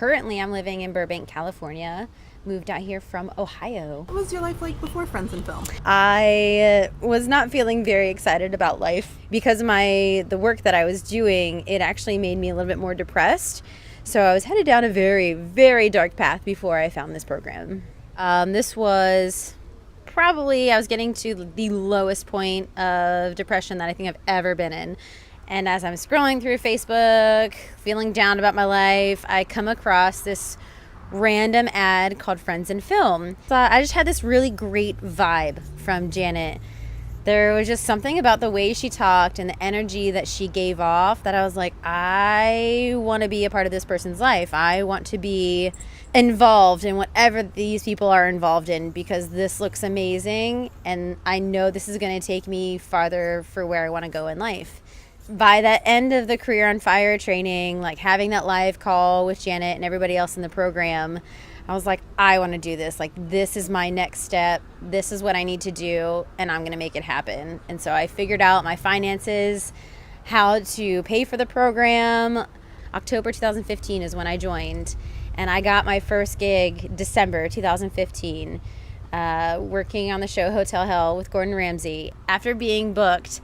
currently I'm living in Burbank, California. Moved out here from Ohio. What was your life like before Friends and Film? I was not feeling very excited about life because the work that I was doing, it actually made me a little bit more depressed. So I was headed down a very, very dark path before I found this program. This was probably, I was getting to the lowest point of depression that I think I've ever been in. And as I'm scrolling through Facebook, feeling down about my life, I come across this random ad called Friends and Film. So I just had this really great vibe from Janet. There was just something about the way she talked and the energy that she gave off that I was like, I want to be a part of this person's life. I want to be involved in whatever these people are involved in because this looks amazing and I know this is going to take me farther for where I want to go in life. By the end of the Career on Fire training, like having that live call with Janet and everybody else in the program, I was like, I want to do this. Like, this is my next step. This is what I need to do, and I'm going to make it happen. And so I figured out my finances, how to pay for the program. October 2015 is when I joined, and I got my first gig December 2015, working on the show Hotel Hell with Gordon Ramsay. After being booked,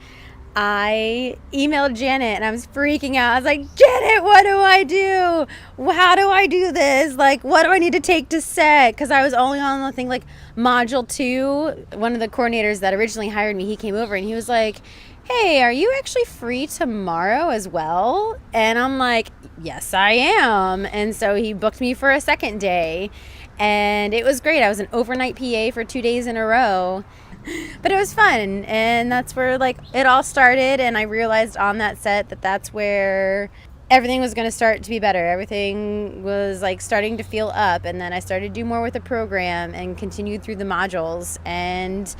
I emailed Janet and I was freaking out. I was like, Janet, what do I do? How do I do this? Like, what do I need to take to set? Because I was only on the thing like module 2. One of the coordinators that originally hired me, he came over and he was like, hey, are you actually free tomorrow as well? And I'm like, yes, I am. And so he booked me for a second day. And it was great. I was an overnight PA for 2 days in a row. But it was fun, and that's where like it all started, and I realized on that set that that's where everything was going to start to be better. Everything was like starting to feel up, and then I started to do more with the program and continued through the modules, and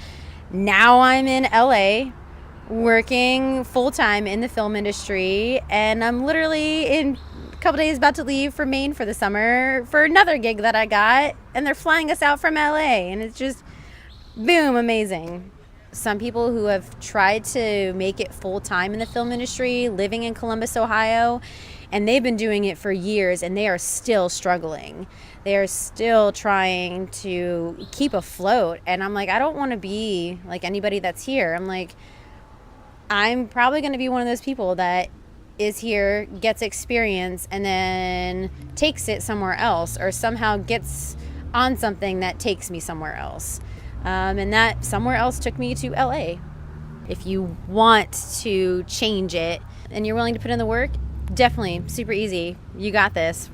now I'm in LA working full-time in the film industry, and I'm literally in a couple days about to leave for Maine for the summer for another gig that I got, and they're flying us out from LA, and it's just boom, amazing. Some people who have tried to make it full-time in the film industry, living in Columbus, Ohio, and they've been doing it for years, and they are still struggling. They are still trying to keep afloat, and I'm like, I don't want to be like anybody that's here. I'm like, I'm probably going to be one of those people that is here, gets experience, and then takes it somewhere else, or somehow gets on something that takes me somewhere else. And that somewhere else took me to LA. If you want to change it and you're willing to put in the work, definitely super easy. You got this.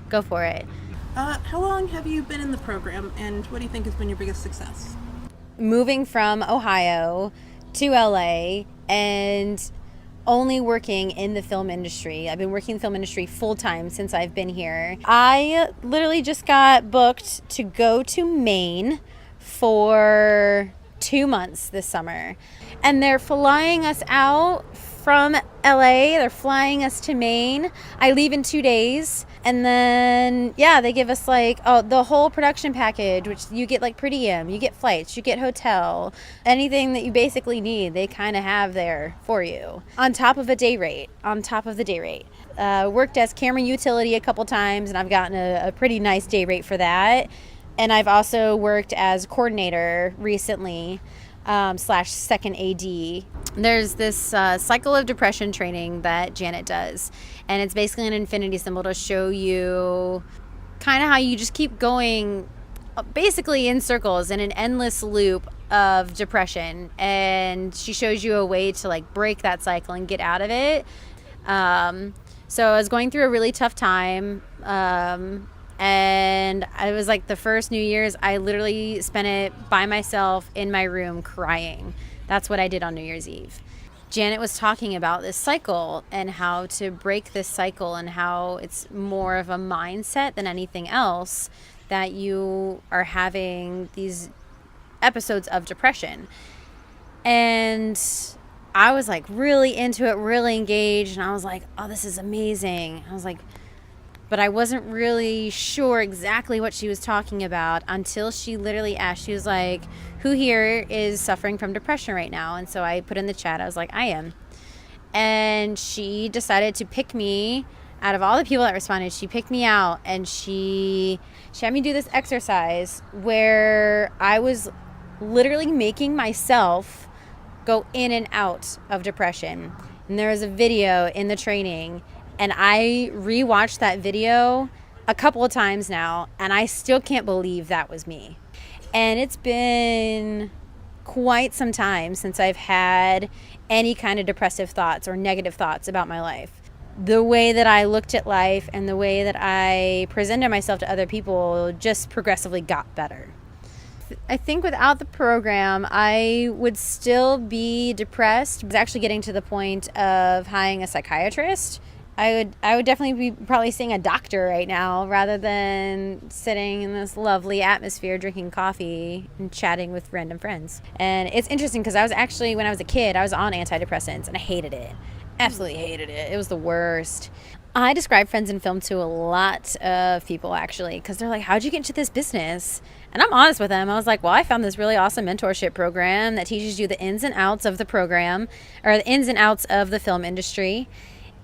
Go for it. How long have you been in the program, and what do you think has been your biggest success? Moving from Ohio to LA and only working in the film industry. I've been working in the film industry full time since I've been here. I literally just got booked to go to Maine for 2 months this summer, and they're flying us out from LA. They're flying us to Maine. I leave in 2 days, and then they give us like the whole production package, which you get like per diem, you get flights, you get hotel, anything that you basically need they kind of have there for you on top of the day rate. Worked as camera utility a couple times, and I've gotten a pretty nice day rate for that. And I've also worked as coordinator recently, / second AD. There's this cycle of depression training that Janet does. And it's basically an infinity symbol to show you kind of how you just keep going basically in circles in an endless loop of depression. And she shows you a way to like break that cycle and get out of it. So I was going through a really tough time. And I was like the first New Year's, I literally spent it by myself in my room crying. That's what I did on New Year's Eve. Janet was talking about this cycle and how to break this cycle and how it's more of a mindset than anything else that you are having these episodes of depression. And I was like really into it, really engaged. And I was like, oh, this is amazing. I was like, but I wasn't really sure exactly what she was talking about until she literally asked. She was like, who here is suffering from depression right now? And so I put in the chat, I was like, I am. And she decided to pick me out of all the people that responded, she picked me out, and she had me do this exercise where I was literally making myself go in and out of depression. And there was a video in the training, and I rewatched that video a couple of times now, and I still can't believe that was me. And it's been quite some time since I've had any kind of depressive thoughts or negative thoughts about my life. The way that I looked at life and the way that I presented myself to other people just progressively got better. I think without the program, I would still be depressed. I was actually getting to the point of hiring a psychiatrist. I would definitely be probably seeing a doctor right now rather than sitting in this lovely atmosphere drinking coffee and chatting with random friends. And it's interesting because I was actually, when I was a kid, I was on antidepressants and I hated it. Absolutely hated it. It was the worst. I describe Friends in Film to a lot of people, actually, because they're like, how'd you get into this business? And I'm honest with them. I was like, well, I found this really awesome mentorship program that teaches you the ins and outs of the program, or the ins and outs of the film industry.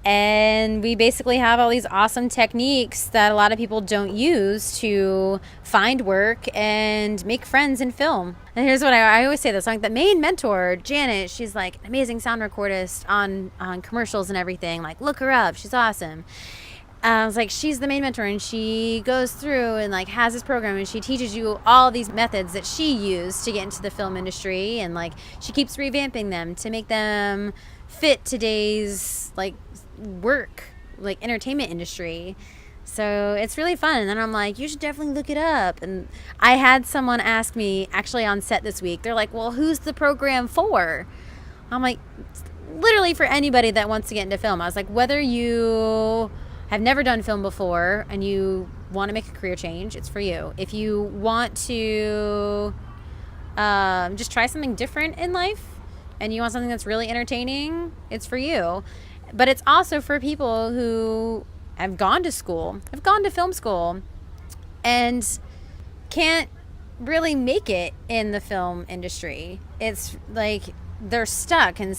And we basically have all these awesome techniques that a lot of people don't use to find work and make friends in film. And here's what I always say this, like the main mentor, Janet, she's like an amazing sound recordist on commercials and everything. Like, look her up. She's awesome. I was like, she's the main mentor, and she goes through and like has this program, and she teaches you all these methods that she used to get into the film industry, and like she keeps revamping them to make them fit today's like work, like entertainment industry. So it's really fun. And then I'm like, you should definitely look it up. And I had someone ask me actually on set this week, they're like, well, who's the program for? I'm like, literally for anybody that wants to get into film. I was like, whether you have never done film before and you want to make a career change, it's for you. If you want to just try something different in life and you want something that's really entertaining, it's for you. But it's also for people who have gone to school, have gone to film school, and can't really make it in the film industry. It's like they're stuck, and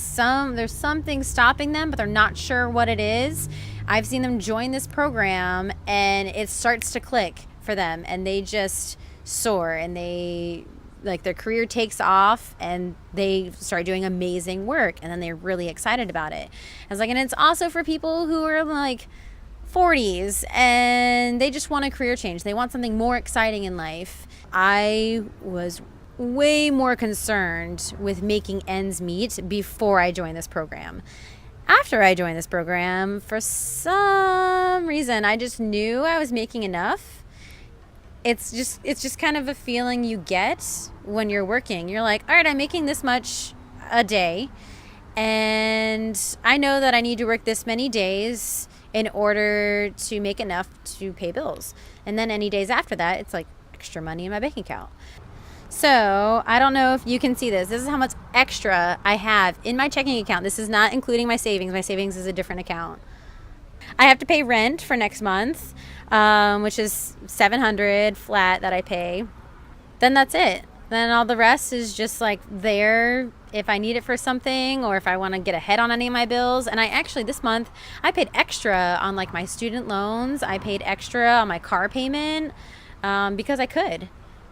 there's something stopping them, but they're not sure what it is. I've seen them join this program, and it starts to click for them, and they just soar, and they like their career takes off, and they start doing amazing work, and then they're really excited about it. I was like, and it's also for people who are like 40s and they just want a career change. They want something more exciting in life. I was way more concerned with making ends meet before I joined this program. After I joined this program, for some reason, I just knew I was making enough. It's just kind of a feeling you get when you're working. You're like, all right, I'm making this much a day, and I know that I need to work this many days in order to make enough to pay bills. And then any days after that, it's like extra money in my bank account. So I don't know if you can see this. This is how much extra I have in my checking account. This is not including my savings. My savings is a different account. I have to pay rent for next month, which is $700 flat that I pay. Then that's it. Then all the rest is just like there if I need it for something, or if I want to get ahead on any of my bills. And I actually, this month, I paid extra on like my student loans. I paid extra on my car payment because I could.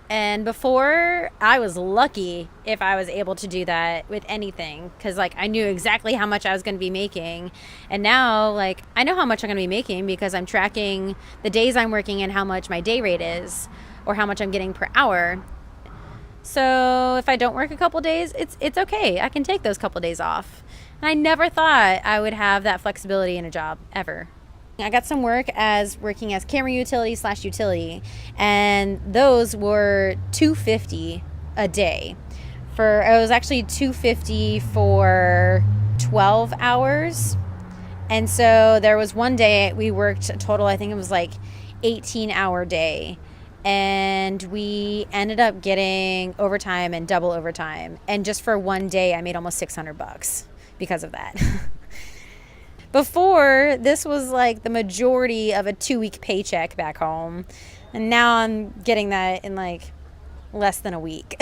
And before, I was lucky if I was able to do that with anything, because like I knew exactly how much I was going to be making. And now like I know how much I'm going to be making because I'm tracking the days I'm working and how much my day rate is, or how much I'm getting per hour. So if I don't work a couple days, it's okay. I can take those couple days off. And I never thought I would have that flexibility in a job ever. I got some work as working as camera utility, and those were $250 a day. It was actually $250 for 12 hours. And so there was one day we worked a total, I think it was like 18-hour day. And we ended up getting overtime and double overtime. And just for one day, I made almost $600 because of that. Before, this was like the majority of a 2-week paycheck back home. And now I'm getting that in like less than a week.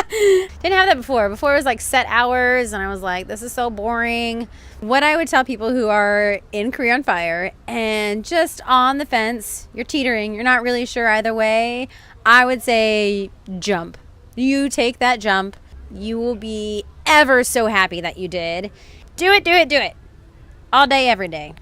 Didn't have that before. Before it was like set hours, and I was like, this is so boring. What I would tell people who are in Career on Fire and just on the fence, you're teetering, you're not really sure either way, I would say jump. You take that jump. You will be ever so happy that you did. Do it, do it, do it. All day, every day.